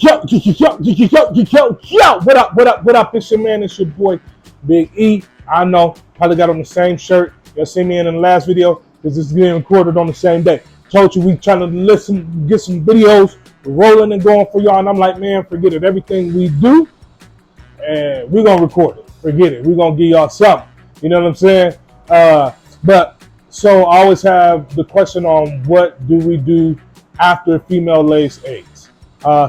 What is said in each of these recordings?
What up, what up, what up? It's your man, it's your boy, Big E. I know, probably got on the same shirt. You'll see me in the last video because this is being recorded on the same day. Told you we trying to listen, get some videos rolling and going for y'all. And I'm like, man, forget it. Everything we do, and we're going to record it. Forget it. We're going to give y'all something. You know what I'm saying? So I always have the question on what do we do after a female lays eggs.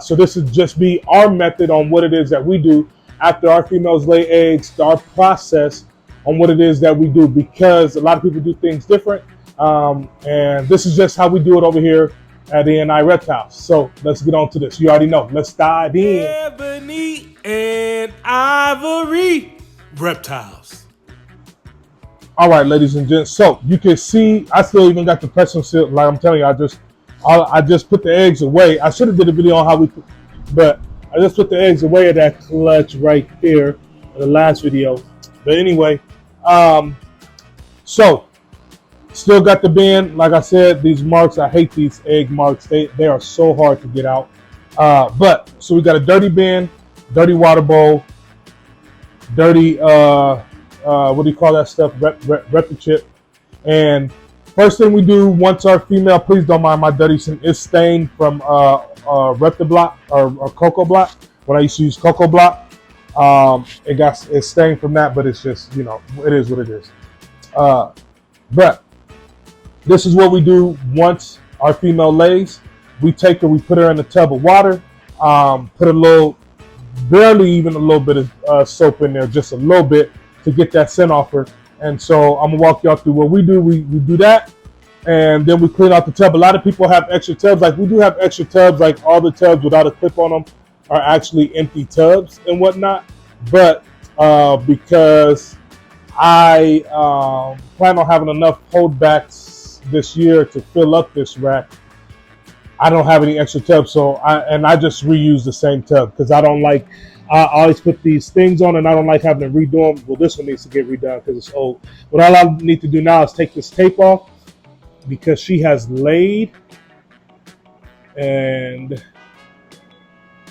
So this would just be our method on what it is that we do after our females lay eggs, our process on what it is that we do, because a lot of people do things different. And this is just how we do it over here at ENI Reptiles. So let's get on to this. You already know. Let's dive in. Ebony and Ivory Reptiles. All right, ladies and gents. So you can see, I still even got the pressing seal. Like I'm telling you, I just put the eggs away. I should have did a video on how we put, but I just put the eggs away at that clutch right there in the last video. But anyway, so still got the bin. Like I said, these marks, I hate these egg marks. They are so hard to get out. But so we got a dirty bin, dirty water bowl, dirty what do you call that stuff? Repti chip. And first thing we do once our female, please don't mind my dirty sink, is stained from Repti block or Cocoa block. When I used to use Cocoa block, it's stained from that, but it's just, you know, it is what it is. But this is what we do once our female lays. We take her, we put her in a tub of water, put a little, barely even a little bit of soap in there, just a little bit to get that scent off her. And so I'm gonna walk y'all through what we do. We do that, and then we clean out the tub. A lot of people have extra tubs. Like we do have extra tubs, like all the tubs without a clip on them are actually empty tubs and whatnot. But because I plan on having enough holdbacks this year to fill up this rack, I don't have any extra tubs. So I just reuse the same tub because I don't like. I always put these things on and I don't like having to redo them. Well, this one needs to get redone because it's old. But all I need to do now is take this tape off because she has laid. And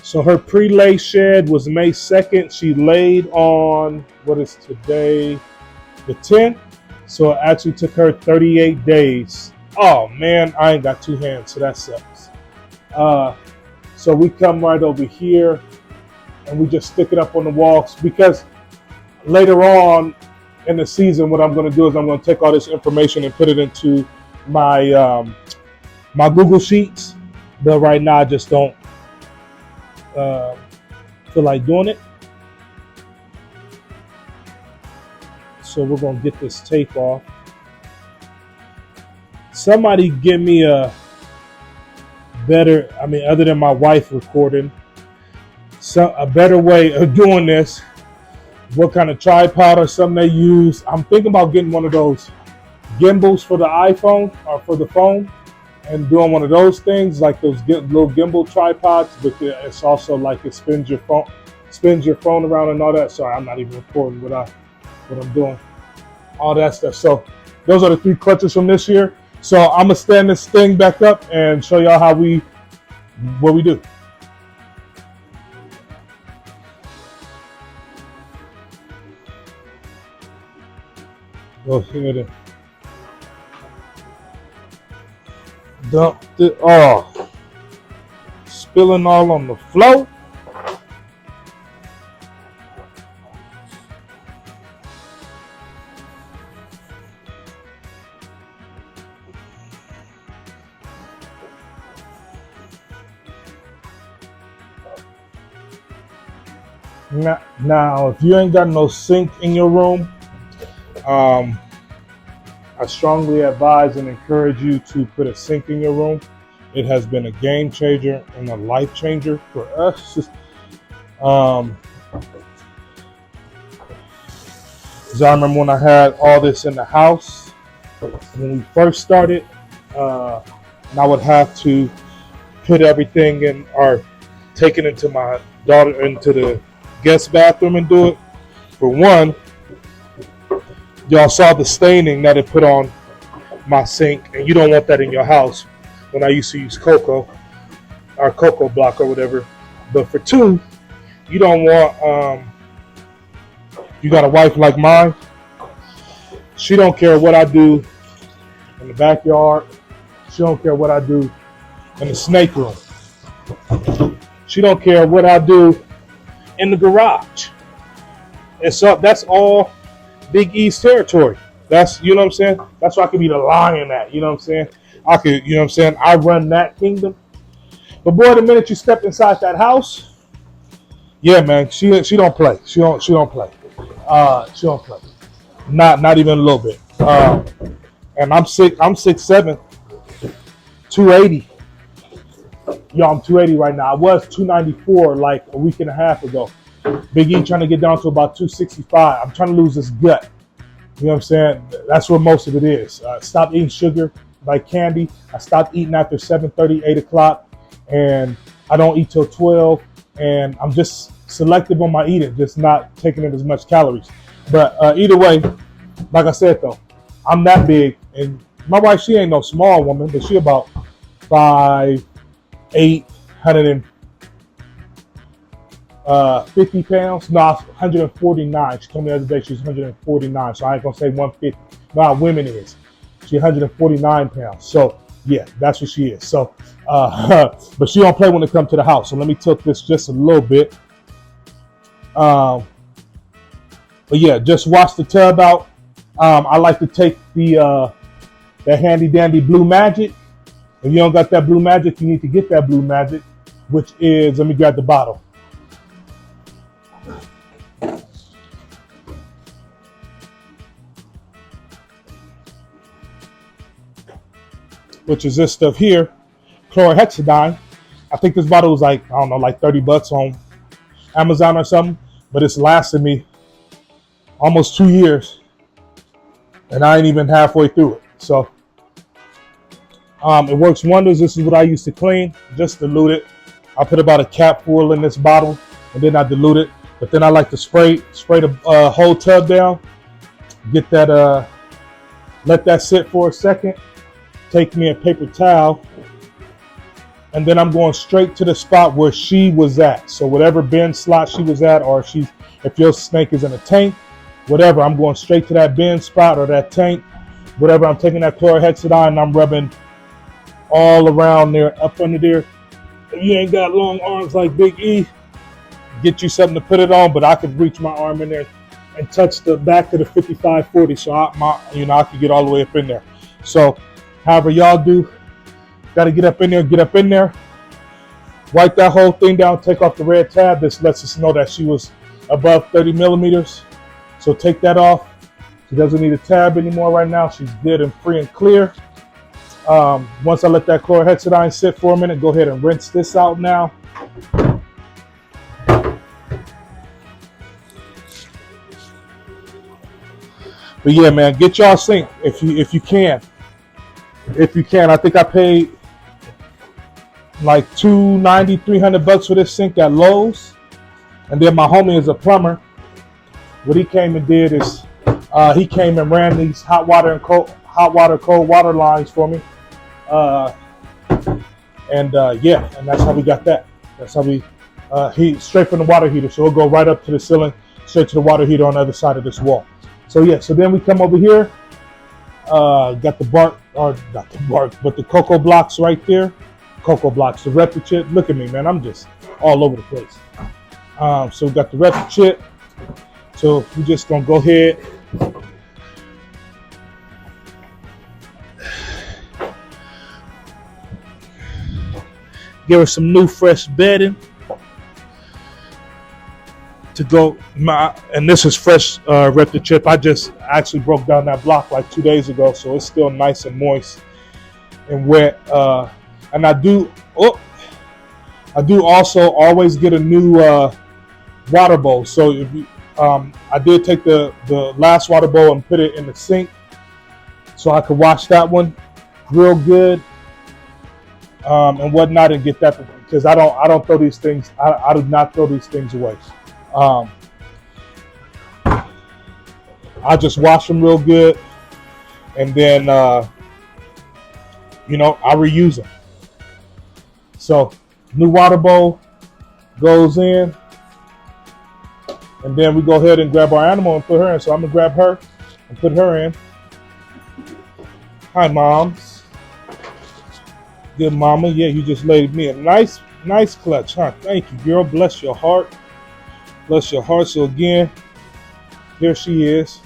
so her pre-lay shed was May 2nd. She laid on, what is today? The 10th. So it actually took her 38 days. Oh man, I ain't got two hands, so that sucks. So we come right over here and we just stick it up on the walls, because later on in the season, what I'm going to do is I'm going to take all this information and put it into my my Google Sheets. But right now, I just don't feel like doing it. So we're going to get this tape off. Somebody give me a better, other than my wife recording, a better way of doing this. What kind of tripod or something they use. I'm thinking about getting one of those gimbals for the iPhone or for the phone and doing one of those things, like those little gimbal tripods, but it's also like it spins your phone around and all that. Sorry, I'm not even recording what I'm doing, all that stuff. So those are the 3 clutches from this year. So I'm gonna stand this thing back up and show y'all what we do. Oh, here it is. Dumped it. Oh, spilling all on the floor. Now, if you ain't got no sink in your room, I strongly advise and encourage you to put a sink in your room. It has been a game changer and a life changer for us. Because I remember when I had all this in the house, when we first started, and I would have to put everything in, or take it into my daughter, into the guest bathroom and do it. For one, y'all saw the staining that it put on my sink, and you don't want that in your house. When I used to use Cocoa or Cocoa block or whatever, But for two, you don't want. You got a wife like mine. She don't care what I do in the backyard. She don't care what I do in the snake room. She don't care what I do in the garage. And so that's all Big E's territory. That's, you know what I'm saying? That's where I could be the lion at, you know what I'm saying? I could, you know what I'm saying? I run that kingdom. But boy, the minute you step inside that house, yeah, man, she don't play. She don't play. She don't play. Not even a little bit. And I'm 6'7", 280. Yo, I'm 280 right now. I was 294 like a week and a half ago. Big E trying to get down to about 265. I'm trying to lose this gut. You know what I'm saying? That's where most of it is. Stop eating sugar like candy. I stopped eating after 7:30, 8 o'clock. And I don't eat till 12. And I'm just selective on my eating, just not taking in as much calories. But either way, like I said, though, I'm that big. And my wife, she ain't no small woman, but she about 5'8", 150 pounds. No, 149. She told me the other day she was 149, so I ain't gonna say 150. No, women is. She's 149 pounds. So yeah, that's what she is. So, but she don't play when it comes to the house. So let me tilt this just a little bit. But yeah, just wash the tub out. I like to take the handy dandy Blue Magic. If you don't got that Blue Magic, you need to get that Blue Magic, which is, let me grab the bottle. Which is this stuff here, chlorhexidine. I think this bottle was like, I don't know, like $30 on Amazon or something, but it's lasted me almost 2 years, and I ain't even halfway through it. So it works wonders. This is what I used to clean, just dilute it. I put about a cap full in this bottle, and then I dilute it. But then I like to spray the whole tub down, get that, let that sit for a second. Take me a paper towel, and then I'm going straight to the spot where she was at. So whatever bin slot she was at, or if your snake is in a tank, whatever, I'm going straight to that bin spot or that tank, whatever. I'm taking that chlorhexidine and I'm rubbing all around there, up under there. If you ain't got long arms like Big E, get you something to put it on, but I could reach my arm in there and touch the back of the 5540, so I could get all the way up in there. So however y'all do, got to get up in there, wipe that whole thing down, take off the red tab. This lets us know that she was above 30 millimeters. So take that off. She doesn't need a tab anymore right now. She's good and free and clear. Once I let that chlorhexidine sit for a minute, go ahead and rinse this out now. But yeah, man, get y'all sink if you can. If you can, I think I paid like $290, $300 for this sink at Lowe's. And then my homie is a plumber. What he came and did is he came and ran these cold water lines for me. And that's how we got that. That's how we straight from the water heater. So it'll go right up to the ceiling, straight to the water heater on the other side of this wall. So yeah, so then we come over here. Got the bark, or not the bark, but the cocoa blocks right there. Cocoa blocks, the replicate. Look at me, man. I'm just all over the place. So we got the replicate. So we're just going to go ahead. Give her some new fresh bedding. To go, and this is fresh replicate. I just actually broke down that block like 2 days ago, so it's still nice and moist and wet. And I do also always get a new water bowl. So if you, I did take the last water bowl and put it in the sink, so I could wash that one real good and whatnot, and get that, because I don't throw these things. I do not throw these things away. I just wash them real good, and then I reuse them. So new water bowl, goes in, and then we go ahead and grab our animal and put her in. So I'm gonna grab her and put her in. Hi, moms. Good mama. Yeah, you just laid me a nice clutch, huh? Thank you, girl. Bless your heart. Bless your heart. So again, here she is.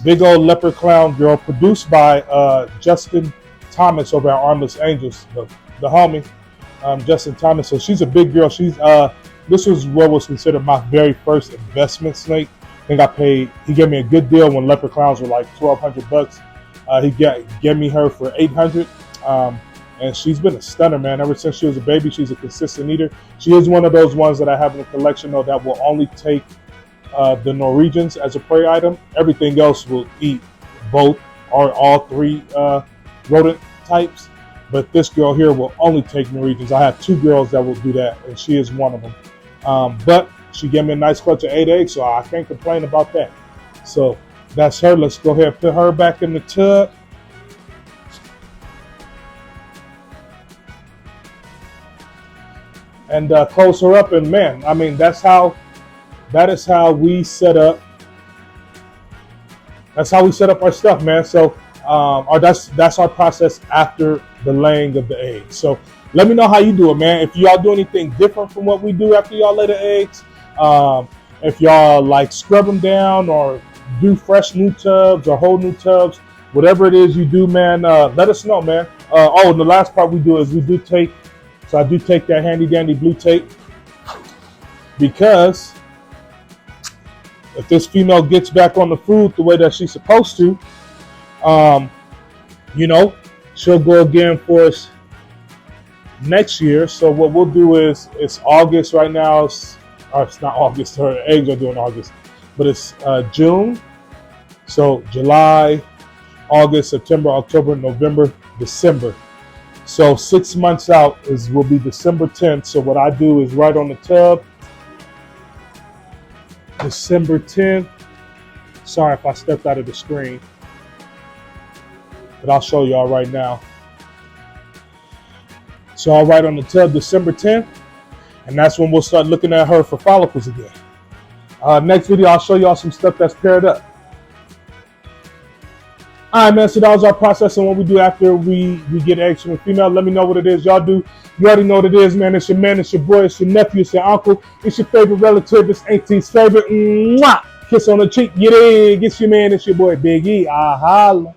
Big old leopard clown girl, produced by Justin Thomas over at Armless Angels, the homie, Justin Thomas. So she's a big girl. This was what was considered my very first investment snake. I think he gave me a good deal when leopard clowns were like $1,200. He gave me her for $800. And she's been a stunner, man. Ever since she was a baby, she's a consistent eater. She is one of those ones that I have in the collection, though, that will only take the Norwegians as a prey item. Everything else will eat both or all three rodent types. But this girl here will only take Norwegians. I have 2 girls that will do that, and she is one of them. But she gave me a nice clutch of 8 eggs, so I can't complain about that. So that's her. Let's go ahead and put her back in the tub. And close her up, and man, I mean, that is how we set up. That's how we set up our stuff, man. So, that's our process after the laying of the eggs. So, let me know how you do it, man. If y'all do anything different from what we do after y'all lay the eggs, if y'all like scrub them down or do fresh new tubs or whole new tubs, whatever it is you do, man, let us know, man. And the last part we do is we do take. So I do take that handy dandy blue tape, because if this female gets back on the food the way that she's supposed to, she'll go again for us next year. So what we'll do is, it's August right now. It's not August. Her eggs are due in August, but it's June. So July, August, September, October, November, December. So 6 months out will be December 10th. So what I do is write on the tub, December 10th. Sorry if I stepped out of the screen, but I'll show y'all right now. So I'll write on the tub December 10th, and that's when we'll start looking at her for follicles again. Next video, I'll show y'all some stuff that's paired up. All right, man, so that was our process and what we do after we get eggs from a female. Let me know what it is y'all do. You already know what it is, man. It's your man, it's your boy, it's your nephew, it's your uncle, it's your favorite relative, it's auntie's favorite. Mwah! Kiss on the cheek, get in. It's your man, it's your boy, Big E. Holla.